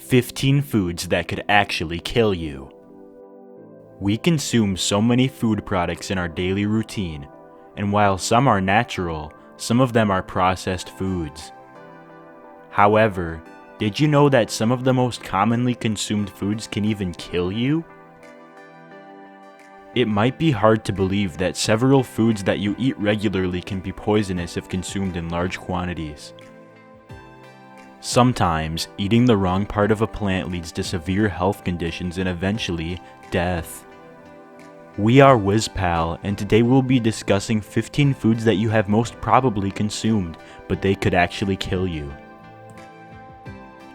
15 foods that could actually kill you. We consume so many food products in our daily routine, and while some are natural, some of them are processed foods. However, did you know that some of the most commonly consumed foods can even kill you? It might be hard to believe that several foods that you eat regularly can be poisonous if consumed in large quantities. Sometimes, eating the wrong part of a plant leads to severe health conditions and eventually, death. We are WizPal, and today we'll be discussing 15 foods that you have most probably consumed, but they could actually kill you.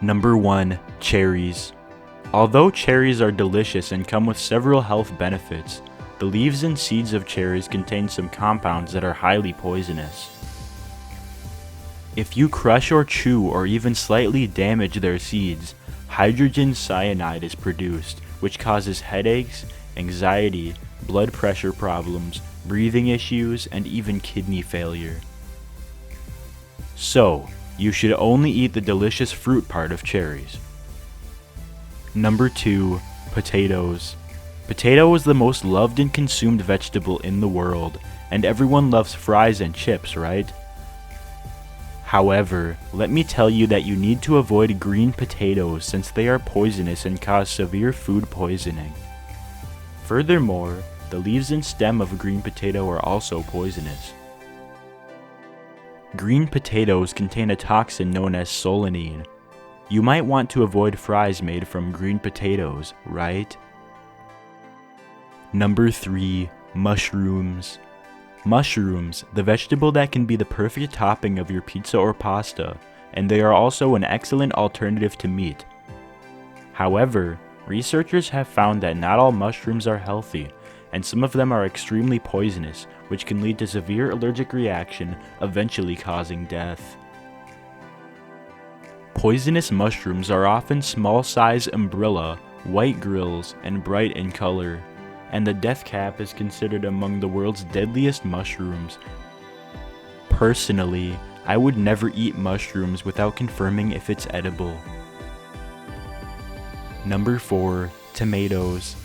Number 1. Cherries. Although cherries are delicious and come with several health benefits, the leaves and seeds of cherries contain some compounds that are highly poisonous. If you crush or chew or even slightly damage their seeds, hydrogen cyanide is produced, which causes headaches, anxiety, blood pressure problems, breathing issues, and even kidney failure. So, you should only eat the delicious fruit part of cherries. Number 2. Potatoes. Potato is the most loved and consumed vegetable in the world, and everyone loves fries and chips, right? However, let me tell you that you need to avoid green potatoes since they are poisonous and cause severe food poisoning. Furthermore, the leaves and stem of a green potato are also poisonous. Green potatoes contain a toxin known as solanine. You might want to avoid fries made from green potatoes, right? Number 3. Mushrooms. Mushrooms, the vegetable that can be the perfect topping of your pizza or pasta, and they are also an excellent alternative to meat. However, researchers have found that not all mushrooms are healthy, and some of them are extremely poisonous, which can lead to severe allergic reaction, eventually causing death. Poisonous mushrooms are often small-size umbrella, white grills, and bright in color, and the death cap is considered among the world's deadliest mushrooms. Personally, I would never eat mushrooms without confirming if it's edible. Number 4. Tomatoes.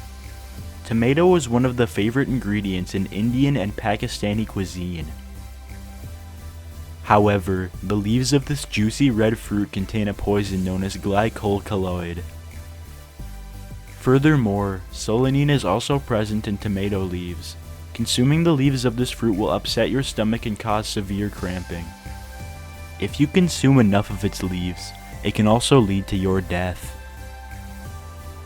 Tomato is one of the favorite ingredients in Indian and Pakistani cuisine. However, the leaves of this juicy red fruit contain a poison known as glycol colloid. Furthermore, solanine is also present in tomato leaves. Consuming the leaves of this fruit will upset your stomach and cause severe cramping. If you consume enough of its leaves, it can also lead to your death.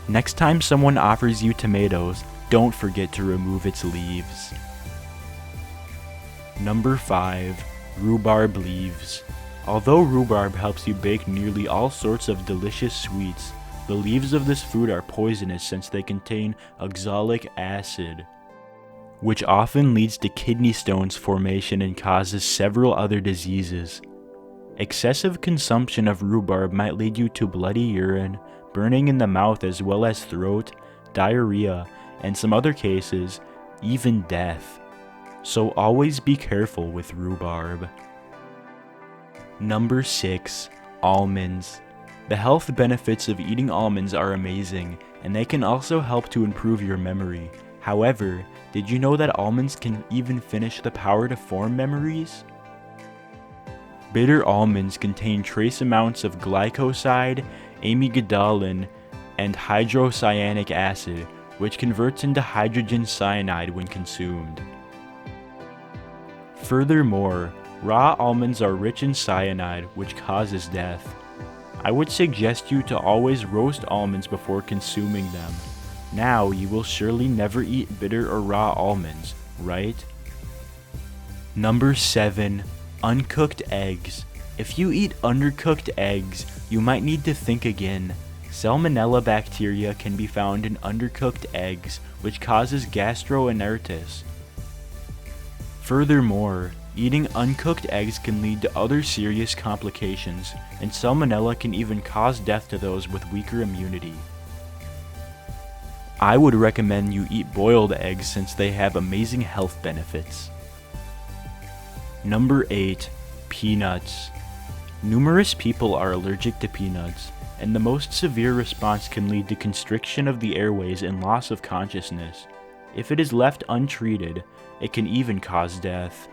Next time someone offers you tomatoes, don't forget to remove its leaves. Number 5. Rhubarb leaves. Although rhubarb helps you bake nearly all sorts of delicious sweets, the leaves of this fruit are poisonous since they contain oxalic acid, which often leads to kidney stones formation and causes several other diseases. Excessive consumption of rhubarb might lead you to bloody urine, burning in the mouth as well as throat, diarrhea, and some other cases, even death. So always be careful with rhubarb. Number 6. Almonds. The health benefits of eating almonds are amazing, and they can also help to improve your memory. However, did you know that almonds can even finish the power to form memories? Bitter almonds contain trace amounts of glycoside, amygdalin, and hydrocyanic acid, which converts into hydrogen cyanide when consumed. Furthermore, raw almonds are rich in cyanide, which causes death. I would suggest you to always roast almonds before consuming them. Now you will surely never eat bitter or raw almonds, right? Number 7. Uncooked eggs. If you eat undercooked eggs, you might need to think again. Salmonella bacteria can be found in undercooked eggs, which causes gastroenteritis. Furthermore, eating uncooked eggs can lead to other serious complications, and salmonella can even cause death to those with weaker immunity. I would recommend you eat boiled eggs since they have amazing health benefits. Number 8. Peanuts. Numerous people are allergic to peanuts, and the most severe response can lead to constriction of the airways and loss of consciousness. If it is left untreated, it can even cause death.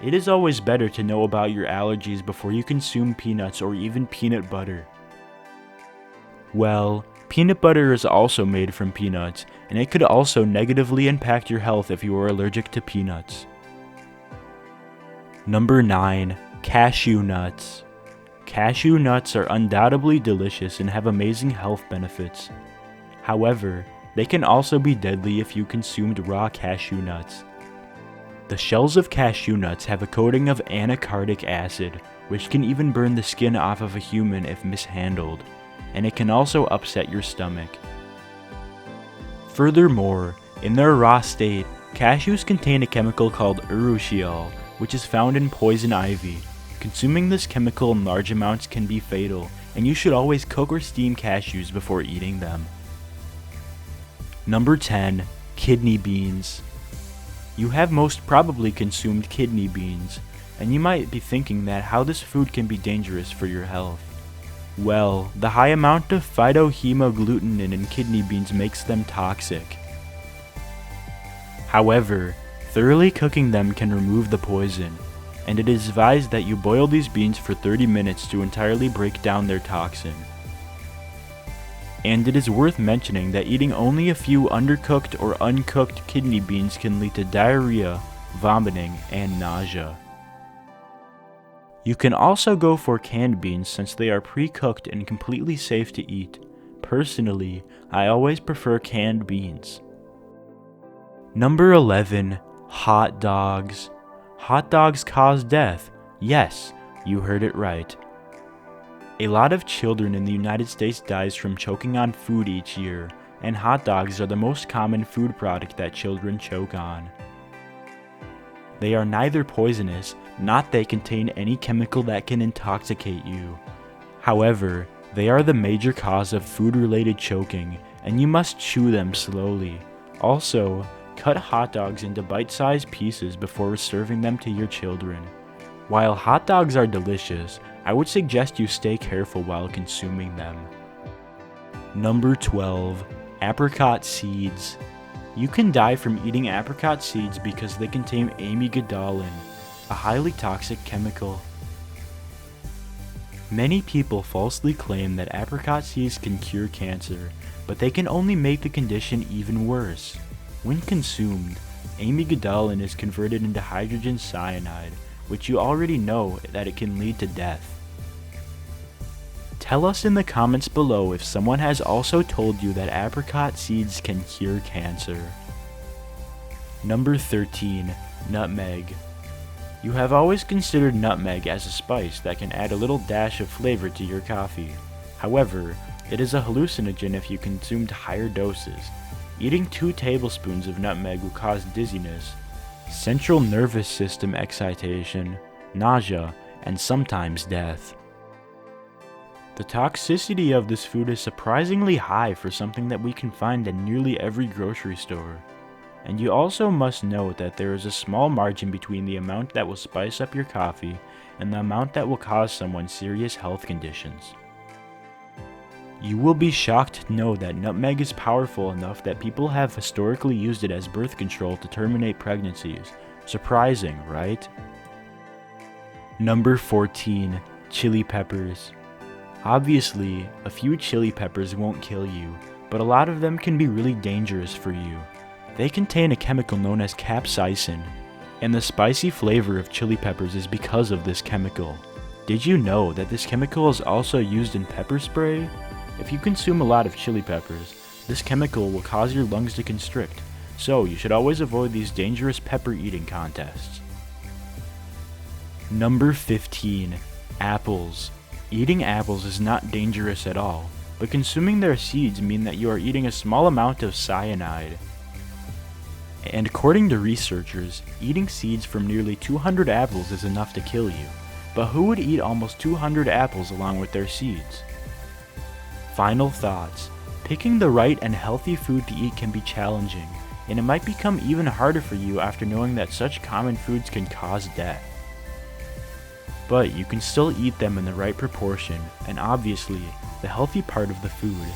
It is always better to know about your allergies before you consume peanuts or even peanut butter. Well, peanut butter is also made from peanuts, and it could also negatively impact your health if you are allergic to peanuts. Number 9. Cashew nuts. Cashew nuts are undoubtedly delicious and have amazing health benefits. However, they can also be deadly if you consumed raw cashew nuts. The shells of cashew nuts have a coating of anacardic acid, which can even burn the skin off of a human if mishandled, and it can also upset your stomach. Furthermore, in their raw state, cashews contain a chemical called urushiol, which is found in poison ivy. Consuming this chemical in large amounts can be fatal, and you should always cook or steam cashews before eating them. Number 10. Kidney beans. You have most probably consumed kidney beans, and you might be thinking that how this food can be dangerous for your health. Well, the high amount of phytohemagglutinin in kidney beans makes them toxic. However, thoroughly cooking them can remove the poison, and it is advised that you boil these beans for 30 minutes to entirely break down their toxin. And it is worth mentioning that eating only a few undercooked or uncooked kidney beans can lead to diarrhea, vomiting, and nausea. You can also go for canned beans since they are pre-cooked and completely safe to eat. Personally, I always prefer canned beans. Number 11. Hot dogs. Hot dogs cause death. Yes, you heard it right. A lot of children in the United States dies from choking on food each year, and hot dogs are the most common food product that children choke on. They are neither poisonous, not they contain any chemical that can intoxicate you. However, they are the major cause of food-related choking, and you must chew them slowly. Also, cut hot dogs into bite-sized pieces before serving them to your children. While hot dogs are delicious, I would suggest you stay careful while consuming them. Number 12. Apricot seeds. You can die from eating apricot seeds because they contain amygdalin, a highly toxic chemical. Many people falsely claim that apricot seeds can cure cancer, but they can only make the condition even worse. When consumed, amygdalin is converted into hydrogen cyanide, which you already know that it can lead to death. Tell us in the comments below if someone has also told you that apricot seeds can cure cancer. Number 13. Nutmeg. You have always considered nutmeg as a spice that can add a little dash of flavor to your coffee. However, it is a hallucinogen if you consumed higher doses. Eating 2 tablespoons of nutmeg will cause dizziness, central nervous system excitation, nausea, and sometimes death. The toxicity of this food is surprisingly high for something that we can find in nearly every grocery store. And you also must note that there is a small margin between the amount that will spice up your coffee and the amount that will cause someone serious health conditions. You will be shocked to know that nutmeg is powerful enough that people have historically used it as birth control to terminate pregnancies. Surprising, right? Number 14. Chili peppers. Obviously, a few chili peppers won't kill you, but a lot of them can be really dangerous for you. They contain a chemical known as capsaicin, and the spicy flavor of chili peppers is because of this chemical. Did you know that this chemical is also used in pepper spray? If you consume a lot of chili peppers, this chemical will cause your lungs to constrict, so you should always avoid these dangerous pepper eating contests. Number 15. Apples. Eating apples is not dangerous at all, but consuming their seeds mean that you are eating a small amount of cyanide. And according to researchers, eating seeds from nearly 200 apples is enough to kill you. But who would eat almost 200 apples along with their seeds? Final thoughts. Picking the right and healthy food to eat can be challenging, and it might become even harder for you after knowing that such common foods can cause death. but you can still eat them in the right proportion and obviously the healthy part of the food.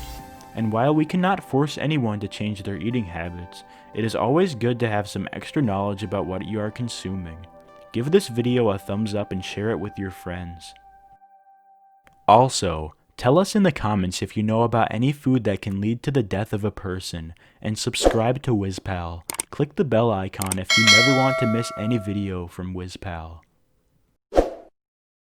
And while we cannot force anyone to change their eating habits, it is always good to have some extra knowledge about what you are consuming. Give this video a thumbs up and share it with your friends. Also, tell us in the comments if you know about any food that can lead to the death of a person, and subscribe to WizPal. Click the bell icon if you never want to miss any video from WizPal.